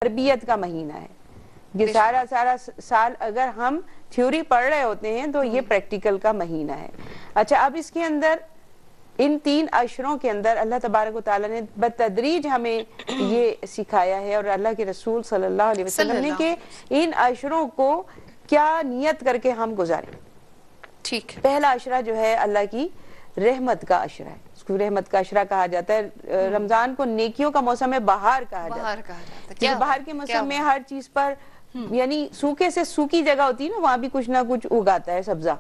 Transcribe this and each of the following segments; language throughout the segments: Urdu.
تربیت کا مہینہ ہے. یہ سارا سال اگر ہم تھیوری پڑھ رہے ہوتے ہیں تو یہ پریکٹیکل کا مہینہ ہے. اچھا, اب اس کے اندر ان 3 عشروں کے اندر اللہ تبارک و تعالیٰ نے بتدریج ہمیں یہ سکھایا ہے, اور اللہ کے رسول صلی اللہ علیہ وسلم نے, کہ ان عشروں کو کیا نیت کر کے ہم گزاریں. ٹھیک, پہلا عشرہ جو ہے اللہ کی رحمت کا عشرہ ہے, اس کو رحمت کا عشرہ کہا جاتا ہے. رمضان کو نیکیوں کا موسم بہار کہا جاتا ہے. بہار کے موسم میں ہر چیز پر, یعنی سوکھے سے سوکھی جگہ ہوتی ہے نا, وہاں بھی کچھ نہ کچھ اگاتا ہے سبزہ.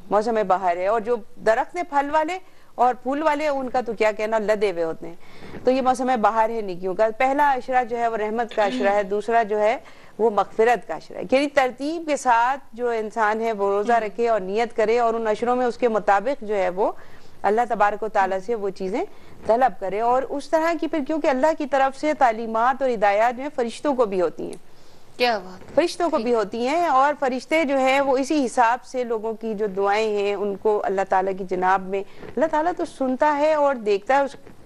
موسم بہار ہے, اور جو درخت ہیں پھل والے اور پھول والے, ان کا تو کیا کہنا, لدے ہوئے ہوتے ہیں. تو یہ موسم بہار ہے نیکیوں کا. پہلا عشرہ جو ہے وہ رحمت کا عشرہ ہے. دوسرا جو ہے وہ مغفرت کا عشرہ ہے. یعنی ترتیب کے ساتھ جو انسان ہے وہ روزہ رکھے اور نیت کرے, اور ان عشروں میں اس کے مطابق جو ہے وہ اللہ تبارک و تعالیٰ سے وہ چیزیں طلب کرے. اور اس طرح کی, پھر کیونکہ اللہ کی طرف سے تعلیمات اور ہدایات جو ہیں فرشتوں کو بھی ہوتی ہیں. کیا بات, فرشتوں کو بھی ہوتی ہیں, اور فرشتے جو ہیں وہ اسی حساب سے لوگوں کی جو دعائیں ہیں ان کو اللہ تعالیٰ کی جناب میں, اللہ تعالیٰ تو سنتا ہے اور دیکھتا ہے,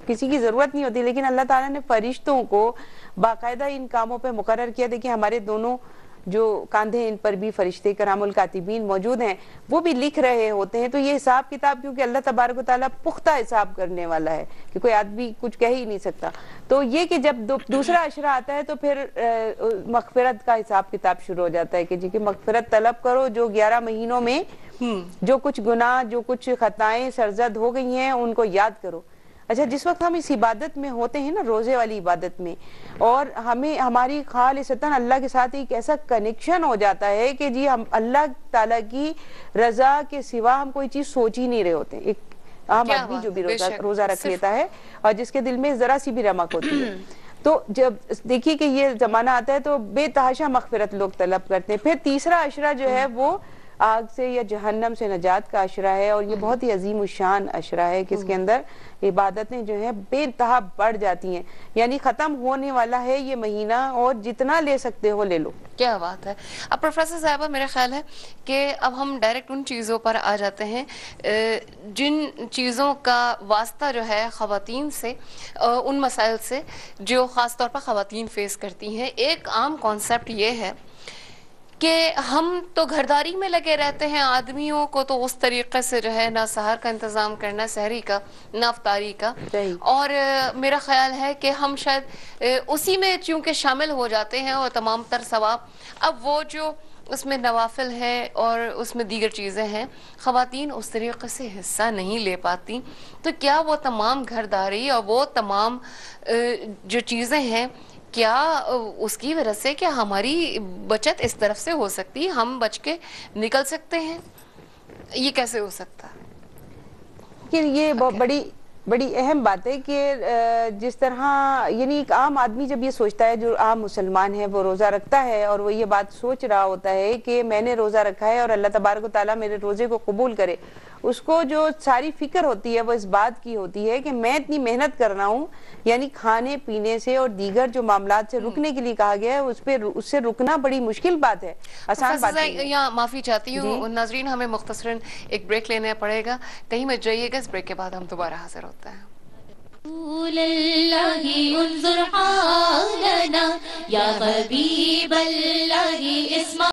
کسی کی ضرورت نہیں ہوتی, لیکن اللہ تعالیٰ نے فرشتوں کو باقاعدہ ان کاموں پہ مقرر کیا. دیکھیں ہمارے دونوں جو کاندھے, ان پر بھی فرشتے کرام الکاتبین موجود ہیں, وہ بھی لکھ رہے ہوتے ہیں. تو یہ حساب کتاب, کیونکہ اللہ تبارک و تعالیٰ پختہ حساب کرنے والا ہے کہ کوئی آدمی کچھ کہہ ہی نہیں سکتا. تو یہ کہ جب دوسرا عشرہ آتا ہے تو پھر مغفرت کا حساب کتاب شروع ہو جاتا ہے, کہ جی کہ مغفرت طلب کرو, جو 11 مہینوں میں جو کچھ گناہ, جو کچھ خطائیں سرزد ہو گئی ہیں ان کو یاد کرو. اچھا, جس وقت ہم اس عبادت میں ہوتے ہیں نا, روزے والی عبادت میں, اور ہمیں ہماری خالصتاً اللہ کے ساتھ ایک ایسا کنیکشن ہو جاتا ہے کہ جی ہم اللہ تعالیٰ کی رضا کے سوا ہم کوئی چیز سوچ ہی نہیں رہے ہوتے. ایک عام آدمی جو بھی روزہ رکھ لیتا ہے اور جس کے دل میں ذرا سی بھی رمق ہوتی ہے, تو جب دیکھیے کہ یہ زمانہ آتا ہے تو بے تحاشا مغفرت لوگ طلب کرتے ہیں. پھر تیسرا عشرہ جو ہے وہ آگ سے یا جہنم سے نجات کا عشرہ ہے, اور یہ بہت ہی عظیم الشان عشرہ ہے کہ اس کے اندر عبادتیں جو ہیں بے انتہا بڑھ جاتی ہیں. یعنی ختم ہونے والا ہے یہ مہینہ, اور جتنا لے سکتے ہو لے لو. کیا بات ہے. اب پروفیسر صاحبہ, میرا خیال ہے کہ اب ہم ڈائریکٹ ان چیزوں پر آ جاتے ہیں جن چیزوں کا واسطہ جو ہے خواتین سے, ان مسائل سے جو خاص طور پر خواتین فیس کرتی ہیں. ایک عام کانسیپٹ یہ ہے کہ ہم تو گھرداری میں لگے رہتے ہیں, آدمیوں کو تو اس طریقے سے جو ہے نہ سحر کا انتظام کرنا, سحری کا, نہ افطاری کا, اور میرا خیال ہے کہ ہم شاید اسی میں چونکہ شامل ہو جاتے ہیں, اور تمام تر ثواب, اب وہ جو اس میں نوافل ہیں اور اس میں دیگر چیزیں ہیں, خواتین اس طریقے سے حصہ نہیں لے پاتی. تو کیا وہ تمام گھرداری اور وہ تمام جو چیزیں ہیں, کیا اس کی وجہ سے کیا ہماری بچت اس طرف سے ہو سکتی, ہم بچ کے نکل سکتے ہیں, یہ کیسے ہو سکتا؟ یہ بڑی اہم بات ہے کہ جس طرح, یعنی ایک عام آدمی جب یہ سوچتا ہے, جو عام مسلمان ہے وہ روزہ رکھتا ہے, اور وہ یہ بات سوچ رہا ہوتا ہے کہ میں نے روزہ رکھا ہے اور اللہ تبارک و تعالیٰ میرے روزے کو قبول کرے, اس کو جو ساری فکر ہوتی ہے وہ اس بات کی ہوتی ہے کہ میں اتنی محنت کر رہا ہوں, یعنی کھانے پینے سے اور دیگر جو معاملات سے رکنے کے لیے کہا گیا ہے, اس سے رکنا بڑی مشکل بات ہے, آسان بات نہیں ہے. یہاں معافی چاہتی ہوں ناظرین, ہمیں مختصراً ایک بریک لینا پڑے گا, کہیں مت جائیے گا. اس بریک کے بعد ہم دوبارہ حاضر ہوتے ہیں. رسول اللہ انظر حالنا یا حبیب اللہ اسمع